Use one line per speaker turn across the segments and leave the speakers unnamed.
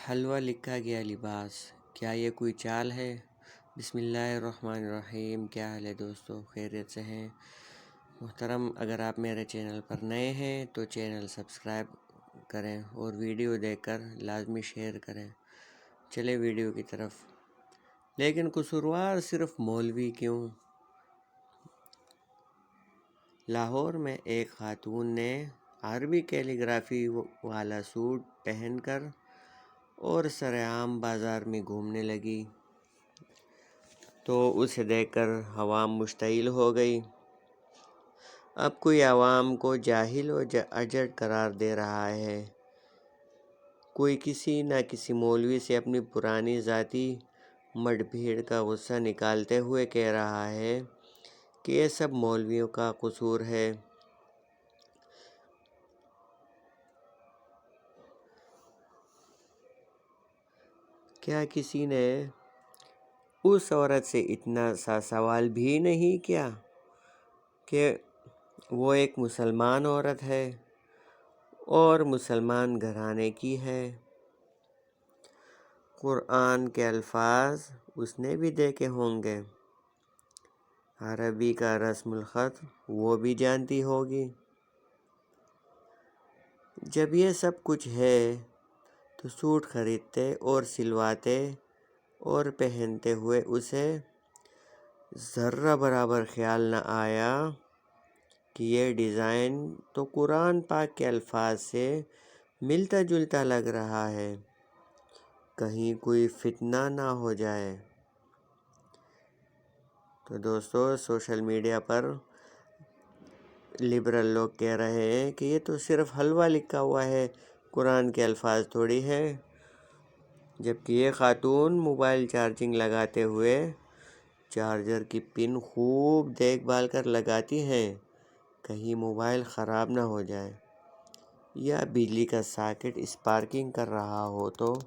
حلوہ لکھا گیا لباس، کیا یہ کوئی چال ہے؟ بسم اللہ الرحمن الرحیم۔ کیا حال ہے دوستو، خیریت سے ہیں؟ محترم، اگر آپ میرے چینل پر نئے ہیں تو چینل سبسکرائب کریں اور ویڈیو دیکھ کر لازمی شیئر کریں۔ چلے ویڈیو کی طرف۔ لیکن قصوروار صرف مولوی کیوں؟ لاہور میں ایک خاتون نے عربی کیلیگرافی والا سوٹ پہن کر اور سرعام بازار میں گھومنے لگی تو اسے دیکھ کر عوام مشتعل ہو گئی۔ اب کوئی عوام کو جاہل و اجڑ قرار دے رہا ہے، کوئی کسی نہ کسی مولوی سے اپنی پرانی ذاتی مڈ بھیڑ کا غصہ نکالتے ہوئے کہہ رہا ہے کہ یہ سب مولویوں کا قصور ہے۔ کیا کسی نے اس عورت سے اتنا سا سوال بھی نہیں کیا کہ وہ ایک مسلمان عورت ہے اور مسلمان گھرانے کی ہے؟ قرآن کے الفاظ اس نے بھی دیکھے ہوں گے، عربی کا رسم الخط وہ بھی جانتی ہوگی۔ جب یہ سب کچھ ہے تو سوٹ خریدتے اور سلواتے اور پہنتے ہوئے اسے ذرہ برابر خیال نہ آیا کہ یہ ڈیزائن تو قرآن پاک کے الفاظ سے ملتا جلتا لگ رہا ہے، کہیں کوئی فتنہ نہ ہو جائے۔ تو دوستو، سوشل میڈیا پر لبرل لوگ کہہ رہے ہیں کہ یہ تو صرف حلوہ لکھا ہوا ہے، قرآن کے الفاظ تھوڑی ہے، جبکہ یہ خاتون موبائل چارجنگ لگاتے ہوئے چارجر کی پن خوب دیکھ بھال کر لگاتی ہیں، کہیں موبائل خراب نہ ہو جائے یا بجلی کا ساکٹ اسپارکنگ کر رہا ہو تو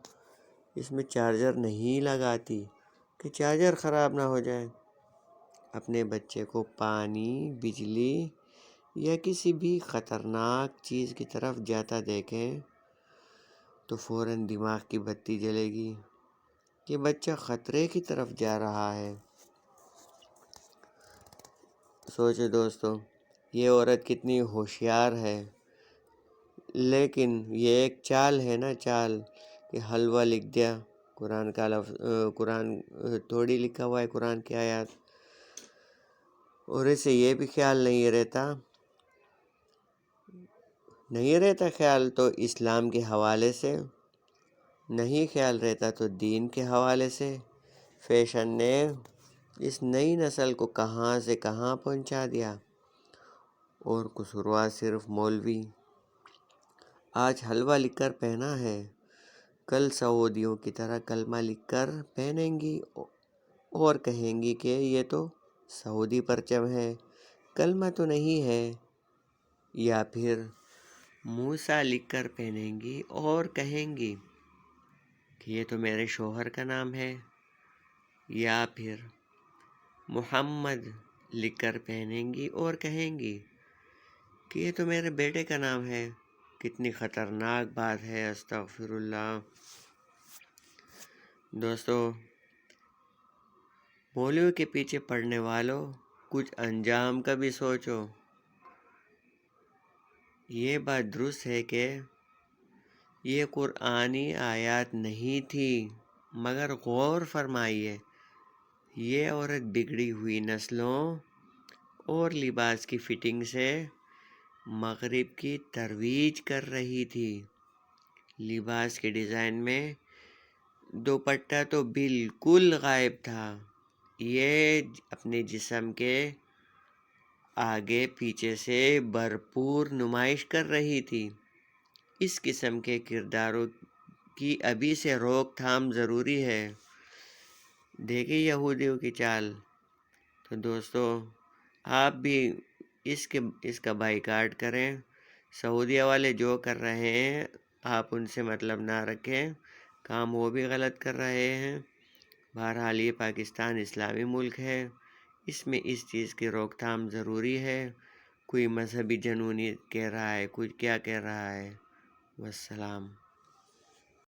اس میں چارجر نہیں لگاتی کہ چارجر خراب نہ ہو جائے۔ اپنے بچے کو پانی، بجلی یا کسی بھی خطرناک چیز کی طرف جاتا دیکھیں تو فوراً دماغ کی بتی جلے گی کہ بچہ خطرے کی طرف جا رہا ہے۔ سوچو دوستو، یہ عورت کتنی ہوشیار ہے، لیکن یہ ایک چال ہے نا، چال کہ حلوہ لکھ دیا، قرآن تھوڑی لکھا ہوا ہے، قرآن کی آیات، اور اسے یہ بھی خیال نہیں رہتا خیال تو اسلام کے حوالے سے، نہیں خیال رہتا تو دین کے حوالے سے فیشن نے اس نئی نسل کو کہاں سے کہاں پہنچا دیا۔ اور قصوروار صرف مولوی۔ آج حلوہ لکھ کر پہنا ہے، کل سعودیوں کی طرح کلمہ لکھ کر پہنیں گی اور کہیں گی کہ یہ تو سعودی پرچم ہے، کلمہ تو نہیں ہے۔ یا پھر موسیٰ لکھ کر پہنیں گی اور کہیں گی کہ یہ تو میرے شوہر کا نام ہے۔ یا پھر محمد لکھ کر پہنیں گی اور کہیں گی کہ یہ تو میرے بیٹے کا نام ہے۔ کتنی خطرناک بات ہے، استغفر اللہ۔ دوستو، مولوی کے پیچھے پڑنے والوں، کچھ انجام کا بھی سوچو۔ یہ بات درست ہے کہ یہ قرآنی آیات نہیں تھی، مگر غور فرمائیے، یہ عورت بگڑی ہوئی نسلوں اور لباس کی فٹنگ سے مغرب کی ترویج کر رہی تھی۔ لباس کے ڈیزائن میں دوپٹہ تو بالکل غائب تھا، یہ اپنے جسم کے آگے پیچھے سے بھرپور نمائش کر رہی تھی۔ اس قسم کے کرداروں کی ابھی سے روک تھام ضروری ہے۔ دیکھیں یہودیوں کی چال۔ تو دوستو، آپ بھی اس کا بائیکاٹ کریں۔ سعودیہ والے جو کر رہے ہیں آپ ان سے مطلب نہ رکھیں، کام وہ بھی غلط کر رہے ہیں۔ بہرحال یہ پاکستان اسلامی ملک ہے، اس میں اس چیز کی روک تھام ضروری ہے۔ کوئی مذہبی جنونی کہہ رہا ہے، کچھ کیا کہہ رہا ہے۔ والسلام۔